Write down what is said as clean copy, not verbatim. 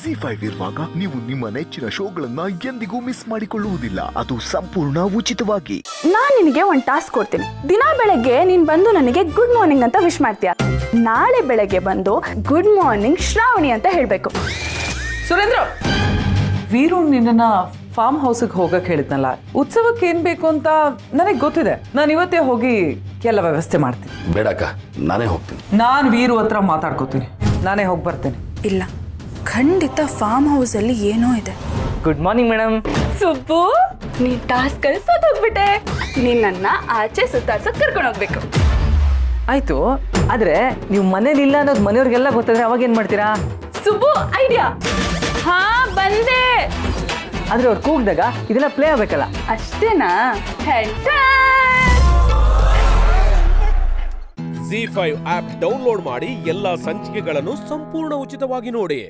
ZEE5 ಇರುವಾಗ ನೀವು ನಿಮ್ಮ ನೆಚ್ಚಿನ ಶೋಗಳನ್ನ ಎಂದಿಗೂ ಮಿಸ್ ಮಾಡಿಕೊಳ್ಳುವುದಿಲ್ಲ. ಅದು ಸಂಪೂರ್ಣ ಉಚಿತವಾಗಿ. ನಾನ್ ನಿನಗೆ ಒಂದು ಟಾಸ್ಕ್ ಕೊಡ್ತೀನಿ. ದಿನ ಬೆಳಗ್ಗೆ ನೀನ್ ಬಂದು ನನಗೆ ಗುಡ್ ಮಾರ್ನಿಂಗ್ ಅಂತ ವಿಶ್ ಮಾಡ್ತೀಯ. ನಾಳೆ ಬೆಳಗ್ಗೆ ಬಂದು ಗುಡ್ ಮಾರ್ನಿಂಗ್ ಶ್ರಾವಣಿ ಅಂತ ಹೇಳ್ಬೇಕು. ಸುರೇಂದ್ರ, ವೀರು ನಿನ್ನ ಫಾರ್ಮ್ ಹೌಸ್ಗೆ ಹೋಗಕ್ಕೆ ಹೇಳಿದ್ನಲ್ಲ, ಉತ್ಸವಕ್ಕೆ ಏನ್ ಬೇಕು ಅಂತ ನನಗೆ ಗೊತ್ತಿದೆ. ನಾನು ಇವತ್ತೇ ಹೋಗಿ ಎಲ್ಲ ವ್ಯವಸ್ಥೆ ಮಾಡ್ತೀನಿ. ಬೇಡಕ್ಕ, ನಾನೇ ಹೋಗ್ತೀನಿ. ನಾನು ವೀರು ಹತ್ರ ಮಾತಾಡ್ಕೋತೀನಿ. ನಾನೇ ಹೋಗಿ ಬರ್ತೇನೆ. ಇಲ್ಲ, ಖಂಡಿತ ಫಾರ್ಮ್ ಹೌಸ್ ಅಲ್ಲಿ ಏನೋ ಇದೆ. Good morning madam. ಸುಬ್ಬು, ನೀ ಟಾಸ್ಕ್ ಅಲ್ಲಿ ಸೋತೋಗ್ಬಿಟ್ಟೆ. ನಿನ್ನ ಆಚೆ ಸುತ್ತಾಡ್ಸಕ್ ಕರ್ಕೊಂಡು ಹೋಗ್ಬೇಕು. ಆಯ್ತು, ಆದ್ರೆ ನೀವು ಮನೇಲಿಲ್ಲ ಅನ್ನೋದು ಮನೆಯವ್ರಿಗೆಲ್ಲ ಗೊತ್ತಾದ್ರೆ ಅವಾಗ ಏನ್ ಮಾಡ್ತೀರಾ? ಸುಬ್ಬು, ಐಡಿಯಾ. ಹಾ, ಬಂದೆ. ಆದ್ರೆ ಅವ್ರು ಕೂಗ್ದಾಗ ಇದೆಲ್ಲ ಪ್ಲೇ ಆಗ್ಬೇಕಲ್ಲ. ಅಷ್ಟೇನಾ? ZEE5 ಆಪ್ ಡೌನ್ಲೋಡ್ ಮಾಡಿ ಎಲ್ಲಾ ಸಂಚಿಕೆಗಳನ್ನು ಸಂಪೂರ್ಣ ಉಚಿತವಾಗಿ ನೋಡಿ.